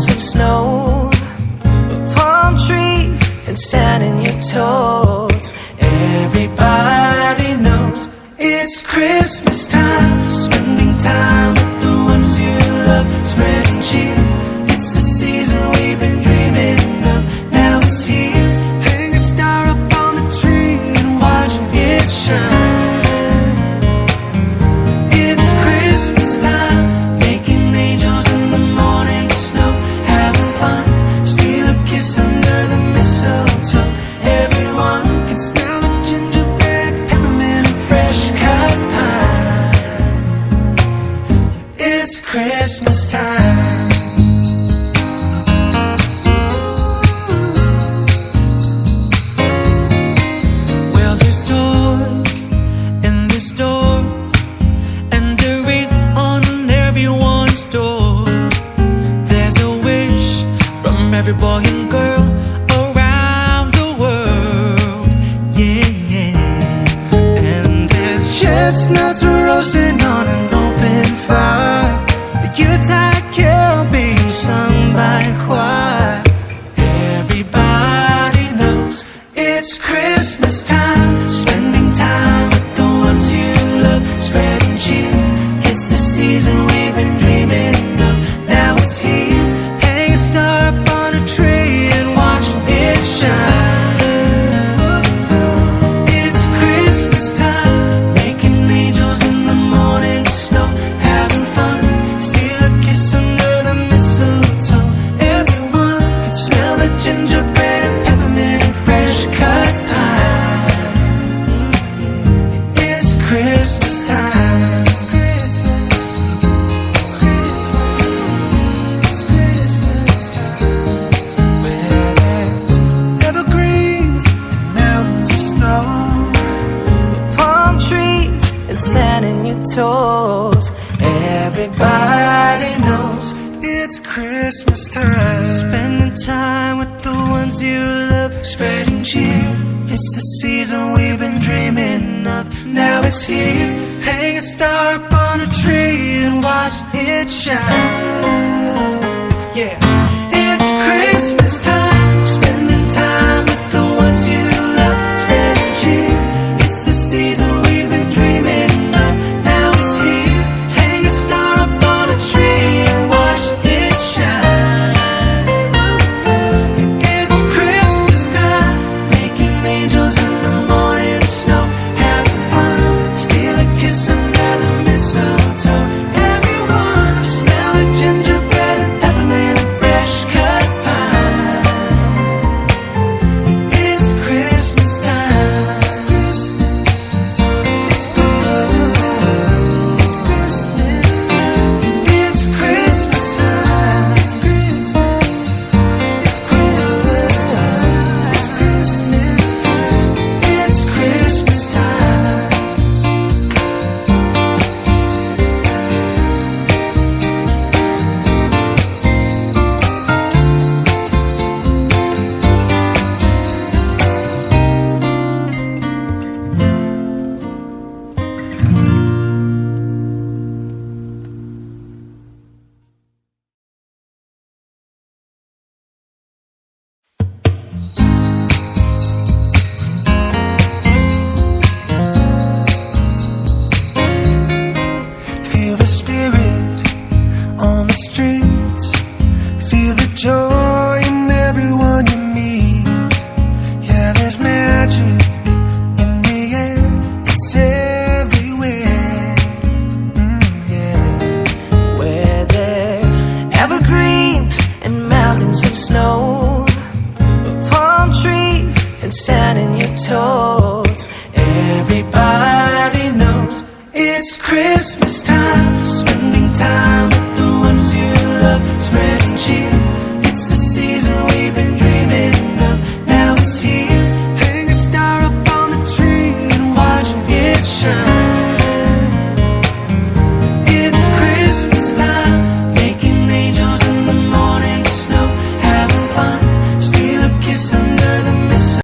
mountains of snow, palm trees and sand in your toes. Everybody knows it's Christmas time, spending time with the ones you love, spreading cheer. It's the season we've been dreaming of, now it's here. Hang a star up on the tree and watch it shine. It's Christmas time, making angels in the morning snow, having fun, steal a kiss under the mistletoe. Everyone can smell the gingerbread, peppermint and fresh cut pie. It's Christmas time. Well, there's toys in the store, and there is on everyone's door. There's a wish from every boy and girl around the world, yeah. And there's chestnuts roasting on an open fire, a Yuletide carol being sung by a choir. Everybody knows it's Christmas time, spending time with the ones you love, spreading cheer. It's the season we've been dreaming of, now it's here. Hang a star up on a tree and watch it shine. It's Christmas time, making angels in the morning snow, having fun, steal a kiss under the mistletoe. Everyone can smell the gingerbread, peppermint and fresh cut pie. It's Christmas time. It's Christmas. It's Christmas. It's Christmas time. Where there's evergreens and mountains of snow, palm trees and sand in your toes. Everybody knows it's Christmas time, spending time with the ones you love, spreading cheer. It's the season we've been dreaming of, now it's here. Hang a star up on a tree and watch it shine. Yeah, it's Christmas time, spending time with the ones you love, spreading cheer. It's the season we've been dreaming of, now it's here. Hang a star up on a tree and watch it shine. It's Christmas time, making angels in the morning snow, having fun, steal a kiss under the mistletoe. Everyone smell the gingerbread and peppermint and fresh cut pie. It's Christmas time. It's Christmas. It's Christmas. It's Christmas time. It's Christmas time. It's Christmas. It's Christmas. It's Christmas time. It's Christmas time. Feel the spirit on the streets, feel the joy